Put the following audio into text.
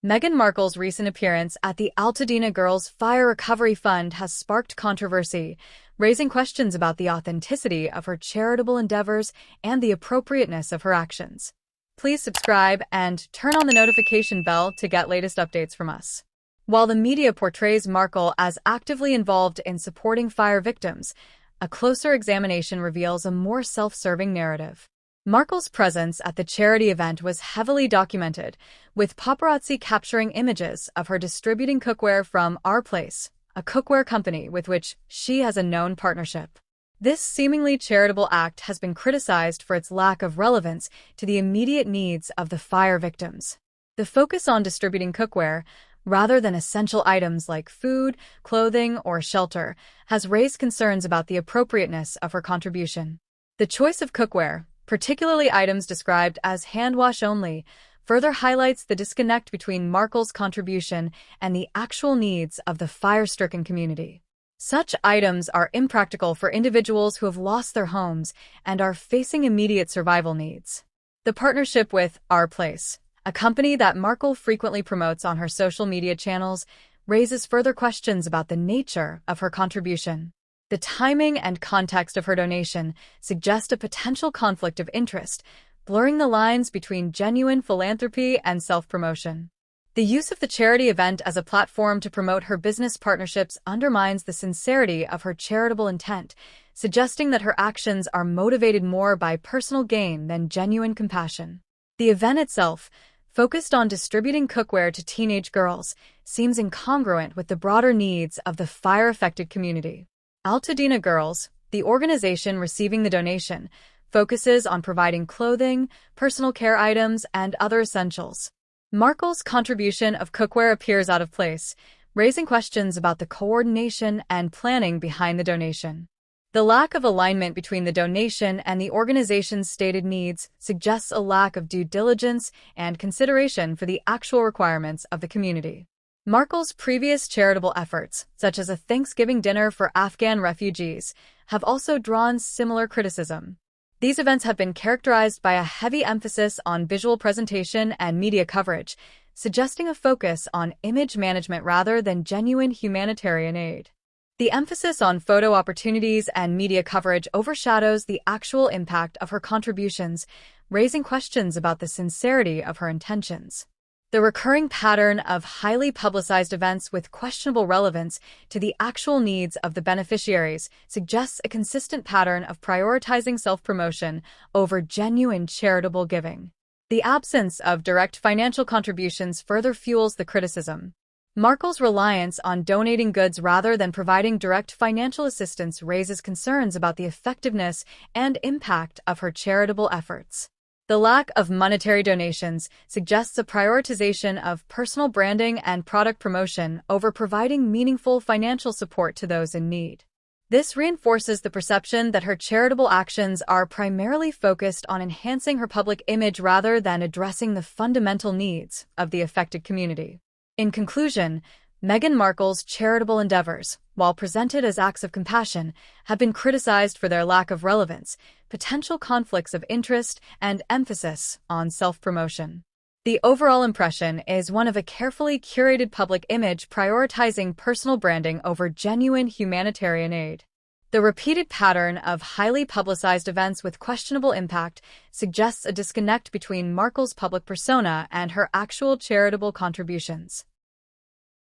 Meghan Markle's recent appearance at the Altadena Girls Fire Recovery Fund has sparked controversy, raising questions about the authenticity of her charitable endeavors and the appropriateness of her actions. Please subscribe and turn on the notification bell to get latest updates from us. While the media portrays Markle as actively involved in supporting fire victims, a closer examination reveals a more self-serving narrative. Markle's presence at the charity event was heavily documented, with paparazzi capturing images of her distributing cookware from Our Place, a cookware company with which she has a known partnership. This seemingly charitable act has been criticized for its lack of relevance to the immediate needs of the fire victims. The focus on distributing cookware, rather than essential items like food, clothing, or shelter, has raised concerns about the appropriateness of her contribution. The choice of cookware, particularly items described as hand wash only, further highlights the disconnect between Markle's contribution and the actual needs of the fire-stricken community. Such items are impractical for individuals who have lost their homes and are facing immediate survival needs. The partnership with Our Place, a company that Markle frequently promotes on her social media channels, raises further questions about the nature of her contribution. The timing and context of her donation suggest a potential conflict of interest, blurring the lines between genuine philanthropy and self-promotion. The use of the charity event as a platform to promote her business partnerships undermines the sincerity of her charitable intent, suggesting that her actions are motivated more by personal gain than genuine compassion. The event itself, focused on distributing cookware to teenage girls, seems incongruent with the broader needs of the fire-affected community. Altadena Girls, the organization receiving the donation, focuses on providing clothing, personal care items, and other essentials. Markle's contribution of cookware appears out of place, raising questions about the coordination and planning behind the donation. The lack of alignment between the donation and the organization's stated needs suggests a lack of due diligence and consideration for the actual requirements of the community. Markle's previous charitable efforts, such as a Thanksgiving dinner for Afghan refugees, have also drawn similar criticism. These events have been characterized by a heavy emphasis on visual presentation and media coverage, suggesting a focus on image management rather than genuine humanitarian aid. The emphasis on photo opportunities and media coverage overshadows the actual impact of her contributions, raising questions about the sincerity of her intentions. The recurring pattern of highly publicized events with questionable relevance to the actual needs of the beneficiaries suggests a consistent pattern of prioritizing self-promotion over genuine charitable giving. The absence of direct financial contributions further fuels the criticism. Markle's reliance on donating goods rather than providing direct financial assistance raises concerns about the effectiveness and impact of her charitable efforts. The lack of monetary donations suggests a prioritization of personal branding and product promotion over providing meaningful financial support to those in need. This reinforces the perception that her charitable actions are primarily focused on enhancing her public image rather than addressing the fundamental needs of the affected community. In conclusion, Meghan Markle's charitable endeavors, while presented as acts of compassion, have been criticized for their lack of relevance, potential conflicts of interest, and emphasis on self-promotion. The overall impression is one of a carefully curated public image prioritizing personal branding over genuine humanitarian aid. The repeated pattern of highly publicized events with questionable impact suggests a disconnect between Markle's public persona and her actual charitable contributions.